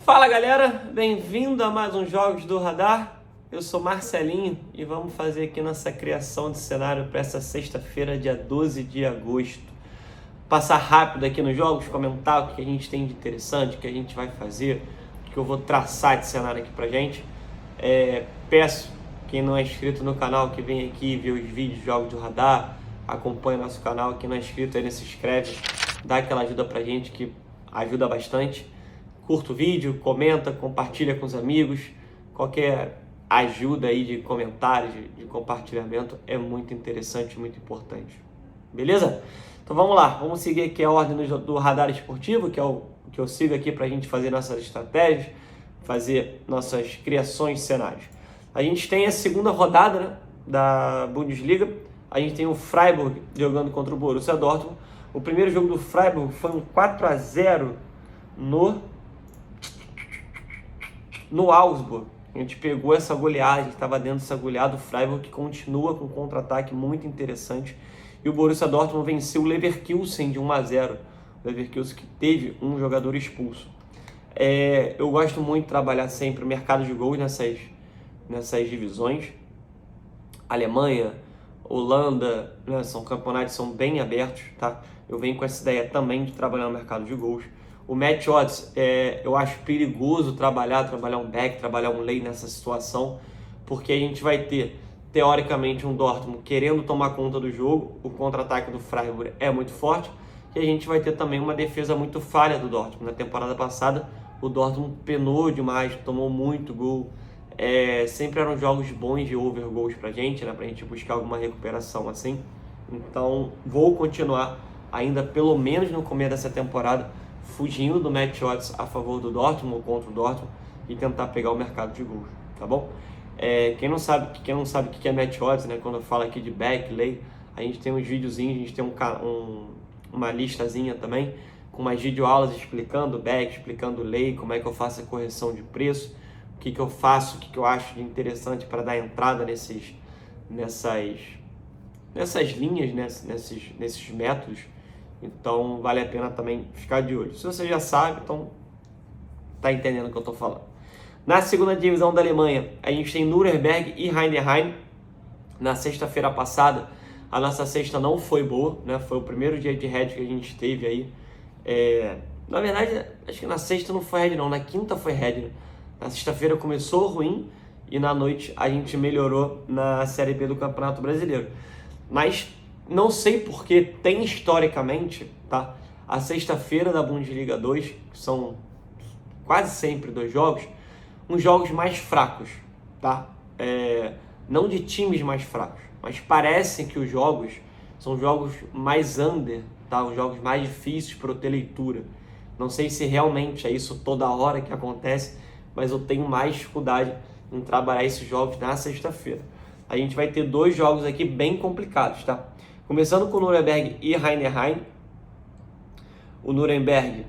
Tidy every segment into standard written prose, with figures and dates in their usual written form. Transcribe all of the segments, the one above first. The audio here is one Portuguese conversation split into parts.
Fala galera, bem-vindo a mais um Jogos do Radar. Eu sou Marcelinho e vamos fazer aqui nossa criação de cenário para essa sexta-feira, dia 12 de agosto. Passar rápido aqui nos jogos, comentar o que a gente tem de interessante, o que a gente vai fazer, o que eu vou traçar de cenário aqui pra gente. Peço, quem não é inscrito no canal, que vem aqui ver os vídeos de Jogos do Radar, acompanha nosso canal. Quem não é inscrito ainda se inscreve, dá aquela ajuda pra gente que ajuda bastante. Curta o vídeo, comenta, compartilha com os amigos. Qualquer ajuda aí de comentários, de compartilhamento é muito interessante, muito importante. Beleza? Então vamos lá, vamos seguir aqui a ordem do radar esportivo, que é o que eu sigo aqui para a gente fazer nossas estratégias, fazer nossas criações de cenários. A gente tem a segunda rodada, né, da Bundesliga. A gente tem o Freiburg jogando contra o Borussia Dortmund. O primeiro jogo do Freiburg foi um 4-0 no Augsburg. A gente pegou essa goleada, estava dentro dessa goleada. O Freiburg que continua com um contra-ataque muito interessante. E o Borussia Dortmund venceu o Leverkusen de 1-0. O Leverkusen que teve um jogador expulso. Eu gosto muito de trabalhar sempre o mercado de gols nessas divisões. Alemanha, Holanda, né, são campeonatos que são bem abertos, tá? Eu venho com essa ideia também de trabalhar no mercado de gols. O match odds, eu acho perigoso trabalhar um back, trabalhar um lay nessa situação, porque a gente vai ter, teoricamente, um Dortmund querendo tomar conta do jogo, o contra-ataque do Freiburg é muito forte, e a gente vai ter também uma defesa muito falha do Dortmund. Na temporada passada, o Dortmund penou demais, tomou muito gol. Sempre eram jogos bons de over gols pra gente, né, pra gente buscar alguma recuperação assim. Então, vou continuar ainda, pelo menos no começo dessa temporada, fugindo do match odds a favor do Dortmund ou contra o Dortmund e tentar pegar o mercado de gols, tá bom? Quem não sabe o que é match odds, né? Quando eu falo aqui de back, lay, a gente tem uns videozinhos, a gente tem uma listazinha também com umas videoaulas explicando back, explicando lay, como é que eu faço a correção de preço, o que eu faço, o que eu acho de interessante para dar entrada nessas linhas, nesses métodos. Então vale a pena também ficar de olho. Se você já sabe, então tá entendendo o que eu tô falando. Na segunda divisão da Alemanha, a gente tem Nuremberg e Heidenheim. Na sexta-feira passada, a nossa sexta não foi boa, né? Foi o primeiro dia de head que a gente teve aí. Na verdade, acho que na sexta não foi head não, na quinta foi head, né? Na sexta-feira começou ruim e na noite a gente melhorou na Série B do Campeonato Brasileiro. Mas não sei porque tem historicamente, tá? A sexta-feira da Bundesliga 2, que são quase sempre dois jogos, uns jogos mais fracos, tá? Não de times mais fracos, mas parecem que os jogos são jogos mais under, tá? Os jogos mais difíceis para eu ter leitura. Não sei se realmente é isso toda hora que acontece, mas eu tenho mais dificuldade em trabalhar esses jogos na sexta-feira. A gente vai ter dois jogos aqui bem complicados, tá? Começando com o Nuremberg e Heidenheim. O Nuremberg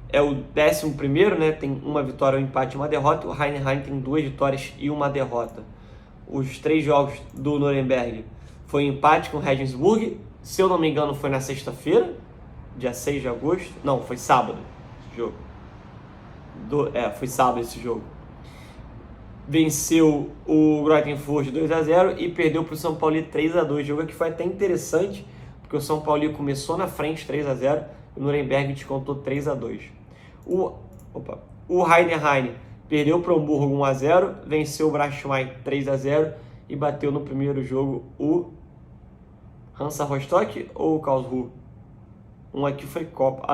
é o 11º, né? Tem uma vitória, um empate e uma derrota. O Heidenheim tem 2 vitórias e uma derrota. Os 3 jogos do Nuremberg foi um empate com o Regensburg. Se eu não me engano, foi na sexta-feira, dia 6 de agosto. Não, foi sábado esse jogo. Foi sábado esse jogo. Venceu o Greuther Fürth 2-0 e perdeu para o São Paulo 3-2. Jogo que foi até interessante, porque o São Paulo começou na frente 3-0 e o Nuremberg descontou 3-2. O Heidenheim perdeu para o Hamburgo 1-0, venceu o Braunschweig 3-0 e bateu no primeiro jogo o Hansa Rostock ou o Karlsruhe? Um aqui foi Copa.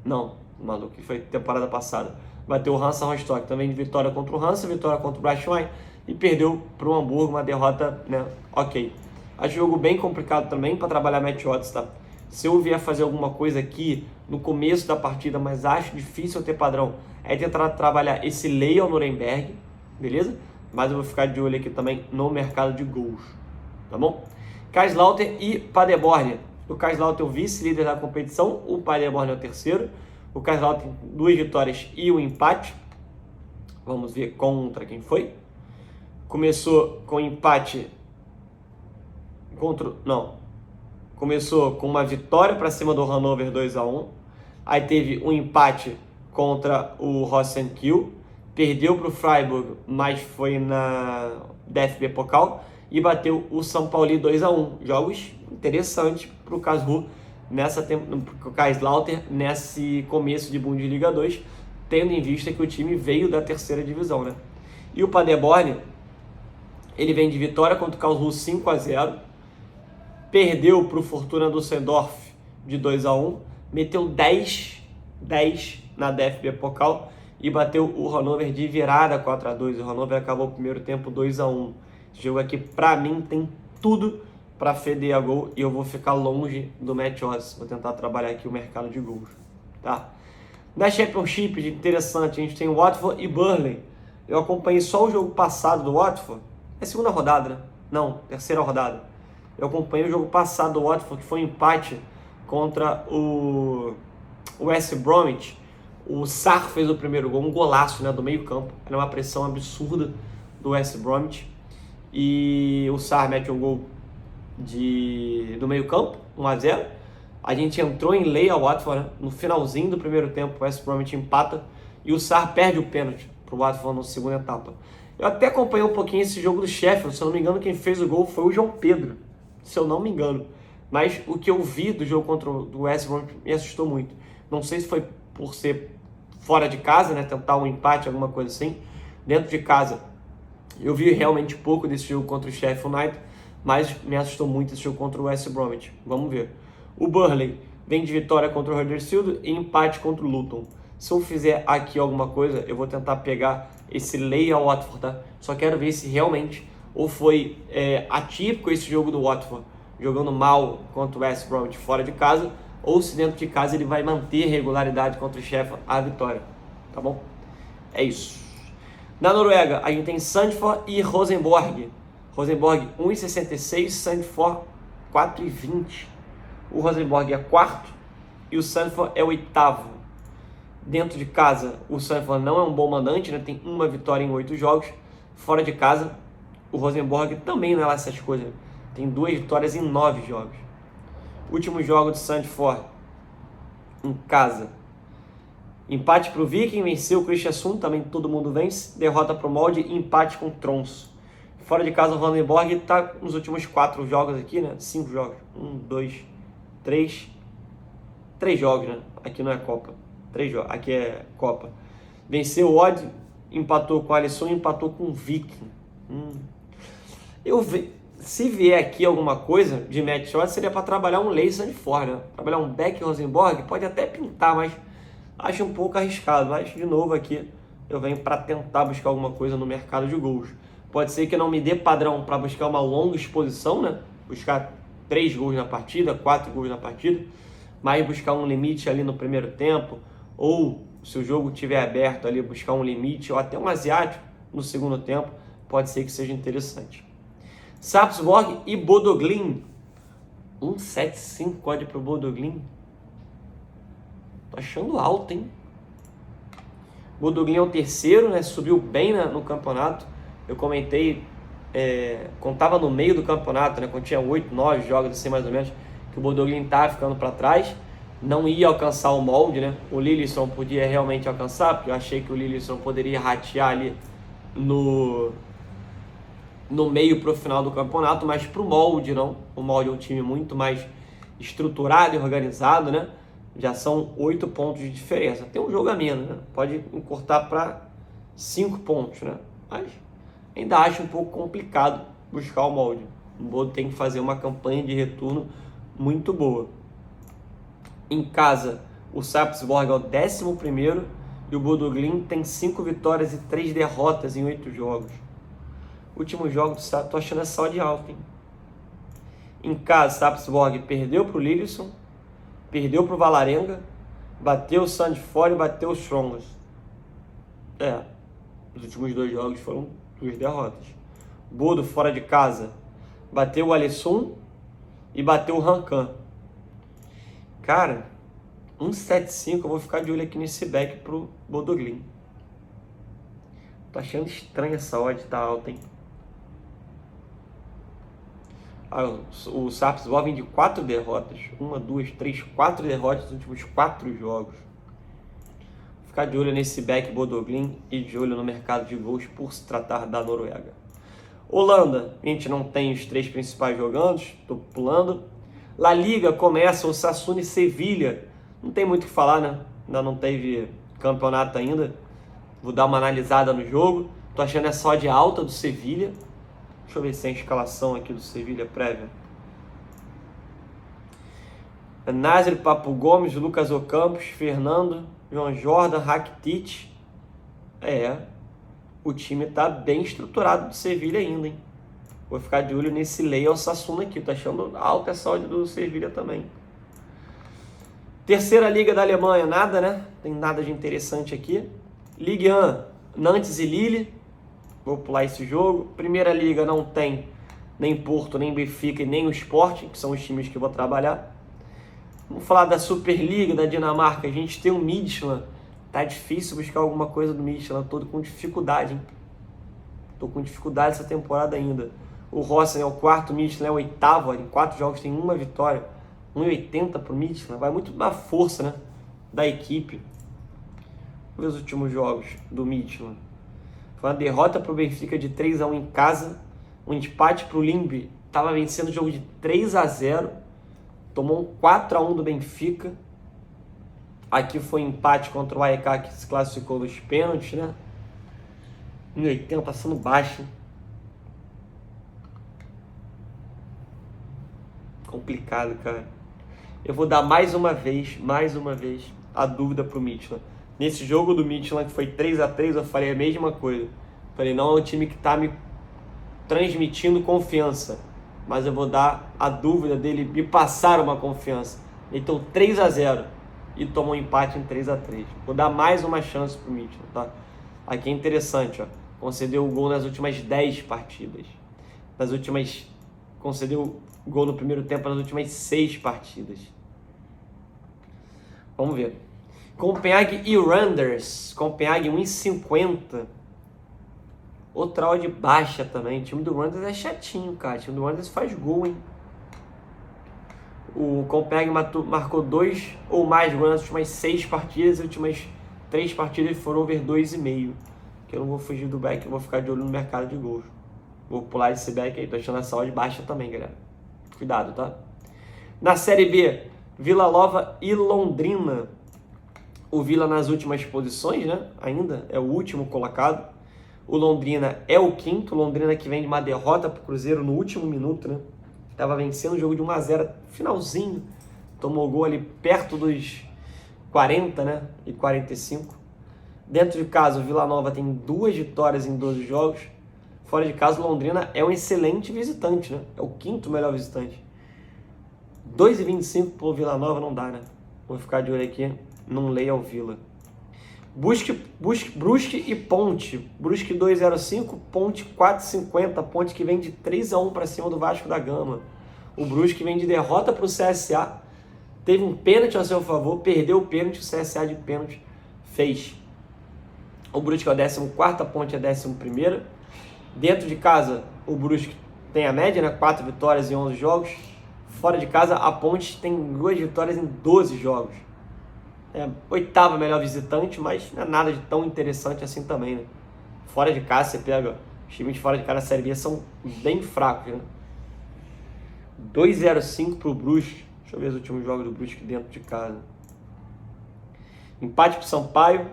Não, maluco, que foi temporada passada. Bateu o Hansa Rostock também de vitória contra o Hansa, vitória contra o Braunschweig e perdeu para o Hamburgo, uma derrota, né? Ok. Acho jogo bem complicado também para trabalhar match odds, tá? Se eu vier fazer alguma coisa aqui no começo da partida, mas acho difícil eu ter padrão, é tentar trabalhar esse lay ao Nuremberg, beleza? Mas eu vou ficar de olho aqui também no mercado de gols, tá bom? Kaiserslautern e Paderborn. O Kaiserslautern é o vice-líder da competição, o Paderborn é o terceiro. O Kaiserslautern tem 2 vitórias e um empate. Vamos ver contra quem foi. Começou com empate Começou com uma vitória para cima do Hannover 2-1. Aí teve um empate contra o Rosenkiel, perdeu para o Freiburg, mas foi na DFB Pokal, e bateu o São Paulo 2-1. Jogos interessantes para o Karlsruhe, para o Kaiserslautern, nesse começo de Bundesliga 2, tendo em vista que o time veio da terceira divisão, né? E o Paderborn, ele vem de vitória contra o Karlsruhe 5-0, perdeu para o Fortuna Düsseldorf de 2-1, meteu 10 na DFB Pokal e bateu o Hannover de virada 4-2. O Hannover acabou o primeiro tempo 2-1. Esse jogo aqui, pra mim, tem tudo para feder a gol e eu vou ficar longe do match odds. Vou tentar trabalhar aqui o mercado de gols, tá? Na Championship, de interessante, a gente tem o Watford e Burnley. Eu acompanhei só o jogo passado do Watford. É segunda rodada, né? Não, terceira rodada. Eu acompanhei o jogo passado do Watford, que foi um empate contra o West Bromwich. O Sarr fez o primeiro gol, um golaço, né, do meio campo. Era uma pressão absurda do West Bromwich. E o Sarr mete um gol do meio campo, 1-0. A gente entrou em lei ao Watford, né? No finalzinho do primeiro tempo, o West Bromwich empata e o Sarr perde o pênalti para o Watford na segunda etapa. Eu até acompanhei um pouquinho esse jogo do Sheffield, se eu não me engano, quem fez o gol foi o João Pedro, se eu não me engano. Mas o que eu vi do jogo contra o West Bromwich me assustou muito. Não sei se foi por ser fora de casa, né? Tentar um empate, alguma coisa assim. Dentro de casa, eu vi realmente pouco desse jogo contra o Sheffield United, mas me assustou muito esse jogo contra o West Bromwich. Vamos ver. O Burnley vem de vitória contra o Huddersfield e empate contra o Luton. Se eu fizer aqui alguma coisa, eu vou tentar pegar esse lay ao Watford, tá? Só quero ver se realmente ou foi atípico esse jogo do Watford, jogando mal contra o West Bromwich fora de casa, ou se dentro de casa ele vai manter regularidade contra o Sheffield a vitória, tá bom? É isso. Na Noruega, a gente tem Sandefjord e Rosenborg. Rosenborg 1,66, Sandefjord 4,20. O Rosenborg é quarto e o Sandefjord é o oitavo. Dentro de casa, o Sandefjord não é um bom mandante, né? Tem uma vitória em 8 jogos. Fora de casa, o Rosenborg também não é lá essas coisas. Tem 2 vitórias em 9 jogos. Último jogo do Sandefjord em casa. Empate para o Viking, venceu o Kristiansund, também todo mundo vence. Derrota para o Molde e empate com o Tromsø. Fora de casa, o Rosenborg está nos últimos 4 jogos aqui, né? 5 jogos. 1, 2, 3. 3 jogos, né? Aqui não é Copa. 3 jogos. Aqui é Copa. Venceu o Odd, empatou com o Alisson e empatou com o Viking. Se vier aqui alguma coisa de match odds, seria para trabalhar um Ley Sandefjord, né? Trabalhar um Beck Rosenborg pode até pintar, mas acho um pouco arriscado. Mas, de novo, aqui eu venho para tentar buscar alguma coisa no mercado de gols. Pode ser que não me dê padrão para buscar uma longa exposição, né? Buscar 3 gols na partida, 4 gols na partida, mas buscar um limite ali no primeiro tempo, ou se o jogo estiver aberto ali, buscar um limite, ou até um asiático no segundo tempo, pode ser que seja interessante. Sarpsborg e Bodo Glimt. 1,75 código para o Bodo Glimt. Tô achando alto, hein? Bodo Glimt é o terceiro, né? Subiu bem no campeonato. Eu comentei, quando estava no meio do campeonato, né? Quando tinha 8, 9 jogos assim mais ou menos, que o Bodo Glimt estava ficando para trás. Não ia alcançar o molde, né? O Lillestrøm podia realmente alcançar, porque eu achei que o Lillestrøm poderia ratear ali no meio para o final do campeonato, mas para o molde não. O molde é um time muito mais estruturado e organizado, né? Já são 8 pontos de diferença. Tem um jogo a menos, né? Pode encurtar para 5 pontos, né? Mas ainda acho um pouco complicado buscar o molde. O Bodo tem que fazer uma campanha de retorno muito boa. Em casa, o Sarpsborg é o 11º e o Bodo Glimt tem 5 vitórias e 3 derrotas em 8 jogos. Último jogo do Sarpsborg, tô achando essa odd alta, hein? Em casa, Sarpsborg perdeu para o Lillestrøm, perdeu para o Valarenga, bateu o Sandefjord e bateu o Strongest. Os últimos 2 jogos foram 2 derrotas. Bodo, fora de casa, bateu o Alisson e bateu o Rancan. Cara, 1,75, eu vou ficar de olho aqui nesse back pro Bodo Glimt. Tô achando estranha essa odd, tá alta, hein? O Sarpsborg vem de 4 derrotas. 1, 2, 3, 4 derrotas nos últimos 4 jogos. Vou Ficar de olho nesse Beck Bodoglin e de olho no mercado de gols por se tratar da Noruega. Holanda, a gente não tem os 3 principais jogando, estou pulando. La Liga começa, o Osasuna e Sevilha. Não tem muito o que falar, né? Ainda não teve campeonato ainda. Vou dar uma analisada no jogo. Tô achando essa odd alta do Sevilha. Deixa eu ver se tem a escalação aqui do Sevilha prévia. Nasri, Papo Gomes, Lucas Ocampos, Fernando, João Jordan, Rakitic. O time tá bem estruturado do Sevilha ainda, hein? Vou ficar de olho nesse Leia Osasuna aqui. Tô achando alta essa odd do Sevilha também. Terceira liga da Alemanha, nada, né? Tem nada de interessante aqui. Ligue 1, Nantes e Lille. Vou pular esse jogo. Primeira liga não tem nem Porto, nem Benfica e nem o Sporting, que são os times que eu vou trabalhar. Vamos falar da Superliga da Dinamarca. A gente tem o Midtjylland. Tá difícil buscar alguma coisa do Midtjylland. Tô com dificuldade, hein? Tô com dificuldade essa temporada ainda. O Rossen é o 4º, o Midtjylland é o 8º. Em 4 jogos tem uma vitória. 1,80 pro Midtjylland. Vai muito na força, né? Da equipe. Vamos ver os últimos jogos do Midtjylland. Foi uma derrota pro Benfica de 3-1 em casa. Um empate pro Limbe. Tava vencendo o jogo de 3-0. Tomou um 4-1 do Benfica. Aqui foi empate contra o AEK, que se classificou nos pênaltis, né? 1,80 passando baixo. Complicado, cara. Eu vou dar mais uma vez, a dúvida pro Midtjylland. Nesse jogo do Midtjylland, que foi 3-3, eu falei a mesma coisa. Falei, não é um time que tá me transmitindo confiança. Mas eu vou dar a dúvida dele me passar uma confiança. Então 3-0 e tomou um empate em 3-3. Vou dar mais uma chance pro Midtjylland, tá? Aqui é interessante, ó. Concedeu o gol nas últimas 10 partidas. Concedeu gol no primeiro tempo nas últimas 6 partidas. Vamos ver. Copenhague e Randers. Copenhague 1,50. Outra odd baixa também. O time do Randers é chatinho, cara. O time do Randers faz gol, hein? O Copenhague marcou 2 ou mais gols nas últimas 6 partidas. As últimas 3 partidas foram over 2,5. Que eu não vou fugir do back, eu vou ficar de olho no mercado de gols. Vou pular esse back aí. Tô achando essa odd baixa também, galera. Cuidado, tá? Na Série B, Vila Nova e Londrina. O Vila nas últimas posições, né? Ainda é o último colocado. O Londrina é o 5º. O Londrina que vem de uma derrota pro Cruzeiro no último minuto, né? Tava vencendo o jogo de 1-0, finalzinho. Tomou gol ali perto dos 40, né? E 45. Dentro de casa, o Vila Nova tem 2 vitórias em 12 jogos. Fora de casa, o Londrina é um excelente visitante, né? É o 5º melhor visitante. 2,25 pro Vila Nova não dá, né? Vou ficar de olho aqui. Não leia o Vila. Brusque e Ponte. Brusque 2,05, Ponte 4,50. Ponte que vem de 3-1 para cima do Vasco da Gama. O Brusque vem de derrota para o CSA. Teve um pênalti a seu favor, perdeu o pênalti, o CSA de pênalti fez. O Brusque é o 14º, a Ponte é a 11ª. Dentro de casa, o Brusque tem a média, né? 4 vitórias em 11 jogos. Fora de casa, a Ponte tem 2 vitórias em 12 jogos. É 8º melhor visitante, mas não é nada de tão interessante assim também, né? Fora de casa, você pega... Os times de fora de casa da Série B são bem fracos, né? 2,05 pro Brusque. Deixa eu ver os últimos jogos do Brusque dentro de casa. Empate pro Sampaio.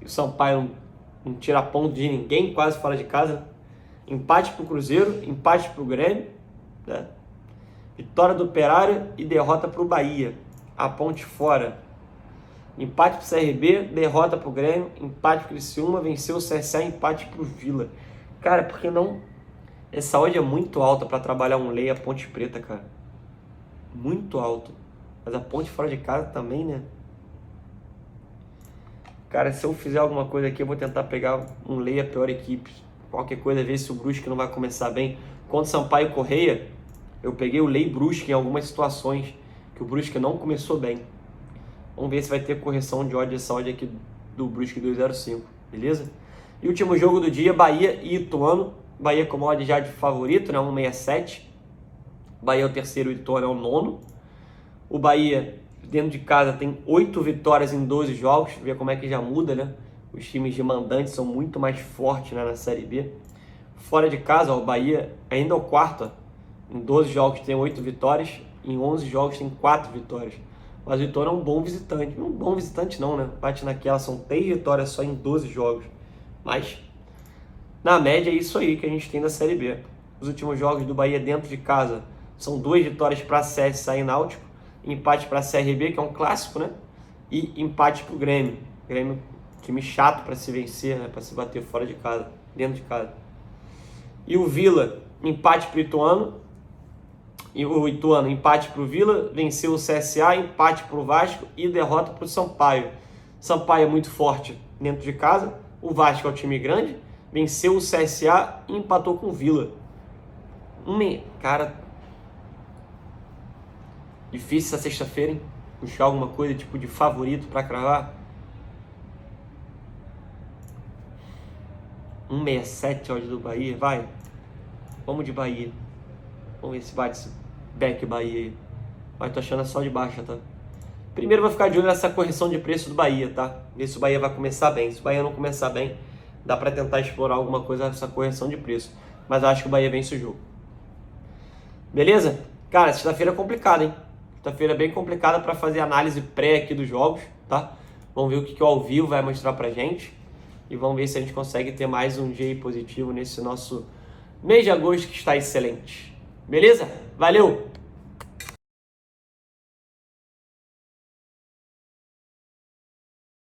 O Sampaio não tira ponto de ninguém, quase fora de casa. Empate pro Cruzeiro, empate pro Grêmio, né? Vitória do Operário e derrota pro Bahia. A Ponte fora. Empate pro CRB, derrota pro Grêmio, empate pro Criciúma, venceu o CSA, empate pro Vila. Cara, por que não? Essa odd é muito alta para trabalhar um lei a Ponte Preta, cara. Muito alto. Mas a Ponte fora de casa também, né? Cara, se eu fizer alguma coisa aqui, eu vou tentar pegar um lei a pior equipe. Qualquer coisa, ver se o Brusque não vai começar bem. Contra o Sampaio Correia, eu peguei o lei Brusque em algumas situações que o Brusque não começou bem. Vamos ver se vai ter correção de odd essa odd aqui do Brusque 2,05, beleza? E último jogo do dia, Bahia e Ituano. Bahia com odd já de favorito, né? 1,67. Bahia é o 3º, o Ituano é o 9º. O Bahia dentro de casa tem 8 vitórias em 12 jogos, vê como é que já muda, né? Os times de mandantes são muito mais fortes, né, na Série B. Fora de casa, ó, o Bahia ainda é o quarto, ó. Em 12 jogos tem 8 vitórias, em 11 jogos tem 4 vitórias. Mas o Vitória é um bom visitante. Um bom visitante não, né? Bate naquela, são 3 vitórias só em 12 jogos. Mas, na média, é isso aí que a gente tem da Série B. Os últimos jogos do Bahia dentro de casa são 2 vitórias para a CSA e Náutico, empate para a CRB, que é um clássico, né? E empate para o Grêmio. Grêmio, time chato para se vencer, né? Para se bater fora de casa, dentro de casa. E o Vila, empate para o Ituano. E o Ituano, empate para o Vila, venceu o CSA, empate para o Vasco e derrota para o Sampaio. Sampaio é muito forte dentro de casa, o Vasco é um time grande, venceu o CSA e empatou com o Vila. Cara, difícil essa sexta-feira, hein? Puxar alguma coisa tipo de favorito para cravar. 1,67 odd do Bahia, vai. Vamos de Bahia. Vamos ver se bate esse back Bahia aí. Mas tô achando só de baixa, tá? Primeiro vou ficar de olho nessa correção de preço do Bahia, tá? Ver se o Bahia vai começar bem. Se o Bahia não começar bem, dá pra tentar explorar alguma coisa nessa correção de preço. Mas eu acho que o Bahia vence o jogo. Beleza? Cara, sexta-feira é complicada, hein? Sexta-feira é bem complicada pra fazer análise pré aqui dos jogos, tá? Vamos ver o que o Ao Vivo vai mostrar pra gente. E vamos ver se a gente consegue ter mais um dia positivo nesse nosso mês de agosto que está excelente. Beleza? Valeu!